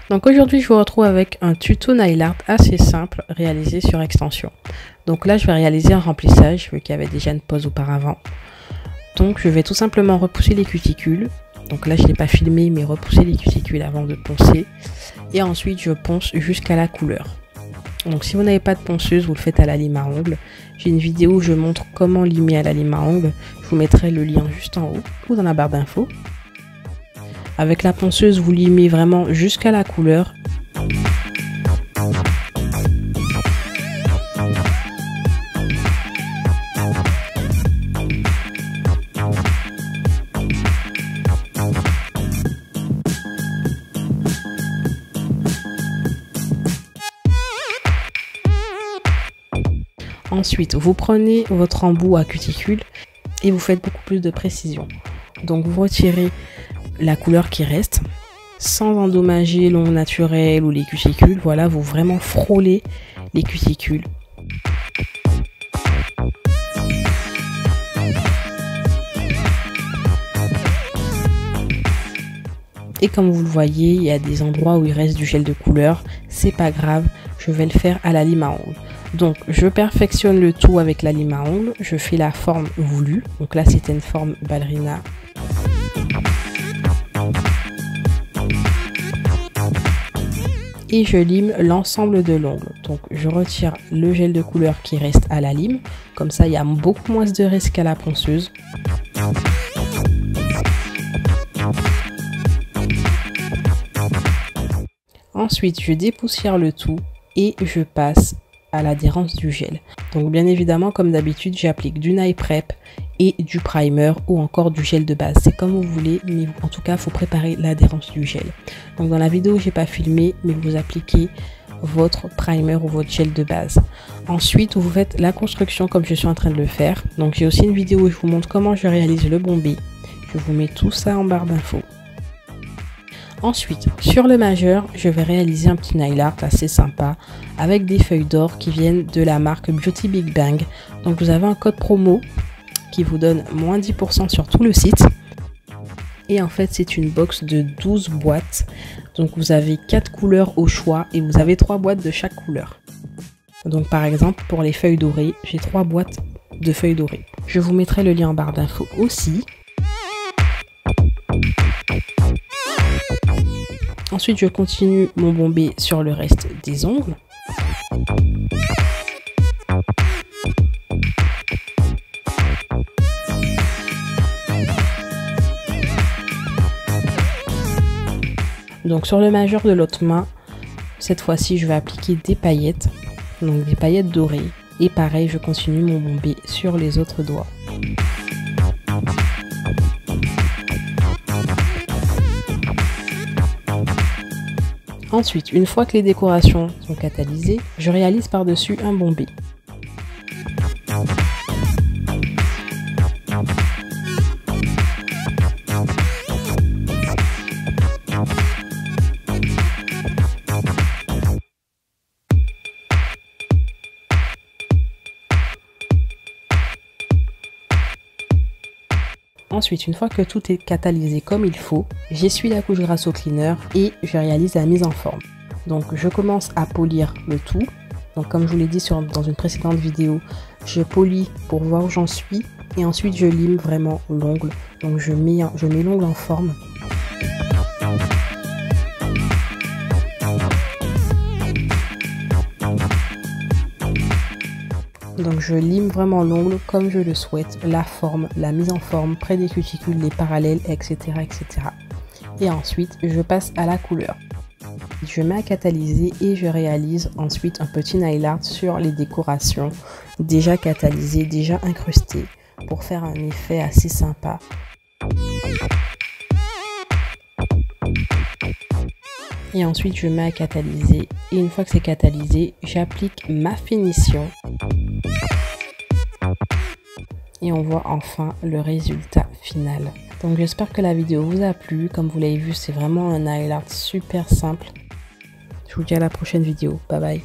Donc aujourd'hui je vous retrouve avec un tuto nail art assez simple réalisé sur extension. Donc là je vais réaliser un remplissage vu qu'il y avait déjà une pause auparavant. Donc je vais tout simplement repousser les cuticules. Donc là je ne l'ai pas filmé mais repousser les cuticules avant de poncer. Et ensuite je ponce jusqu'à la couleur. Donc si vous n'avez pas de ponceuse, vous le faites à la lime à ongles. J'ai une vidéo où je montre comment limer à la lime à ongles. Je vous mettrai le lien juste en haut ou dans la barre d'infos. Avec la ponceuse, vous limez vraiment jusqu'à la couleur. Ensuite, vous prenez votre embout à cuticule et vous faites beaucoup plus de précision. Donc vous retirez la couleur qui reste sans endommager l'ongle naturel ou les cuticules. Voilà, vous vraiment frôlez les cuticules. Et comme vous le voyez, il y a des endroits où il reste du gel de couleur. C'est pas grave, je vais le faire à la lime à ongles. Donc je perfectionne le tout avec la lime à ongles. Je fais la forme voulue. Donc là c'était une forme ballerina. Et je lime l'ensemble de l'ongle. Donc je retire le gel de couleur qui reste à la lime. Comme ça il y a beaucoup moins de risque qu'à la ponceuse. Ensuite je dépoussière le tout et je passe à l'adhérence du gel. Donc bien évidemment comme d'habitude j'applique du nail prep et du primer ou encore du gel de base, c'est comme vous voulez, mais en tout cas il faut préparer l'adhérence du gel. Donc dans la vidéo j'ai pas filmé, mais vous appliquez votre primer ou votre gel de base. Ensuite vous faites la construction comme je suis en train de le faire. Donc j'ai aussi une vidéo où je vous montre comment je réalise le bombé. Je vous mets tout ça en barre d'infos. Ensuite, sur le majeur, je vais réaliser un petit nail art assez sympa avec des feuilles d'or qui viennent de la marque Beauty Big Bang. Donc vous avez un code promo qui vous donne moins 10% sur tout le site. Et en fait, c'est une box de 12 boîtes. Donc vous avez 4 couleurs au choix et vous avez 3 boîtes de chaque couleur. Donc par exemple, pour les feuilles dorées, j'ai 3 boîtes de feuilles dorées. Je vous mettrai le lien en barre d'infos aussi. Ensuite, je continue mon bombé sur le reste des ongles. Donc sur le majeur de l'autre main, cette fois-ci, je vais appliquer des paillettes, donc des paillettes dorées. Et pareil, je continue mon bombé sur les autres doigts. Ensuite, une fois que les décorations sont catalysées, je réalise par-dessus un bombé. Ensuite, une fois que tout est catalysé comme il faut, j'essuie la couche grasse au cleaner et je réalise la mise en forme. Donc je commence à polir le tout. Donc comme je vous l'ai dit dans une précédente vidéo, je polis pour voir où j'en suis et ensuite je lime vraiment l'ongle. Donc je mets l'ongle en forme. Donc je lime vraiment l'ongle comme je le souhaite, la forme, la mise en forme, près des cuticules, les parallèles, etc., etc. Et ensuite, je passe à la couleur. Je mets à catalyser et je réalise ensuite un petit nail art sur les décorations déjà catalysées, déjà incrustées, pour faire un effet assez sympa. Et ensuite, je mets à catalyser. Et une fois que c'est catalysé, j'applique ma finition. Et on voit enfin le résultat final. Donc j'espère que la vidéo vous a plu. Comme vous l'avez vu, c'est vraiment un nail art super simple. Je vous dis à la prochaine vidéo. Bye bye.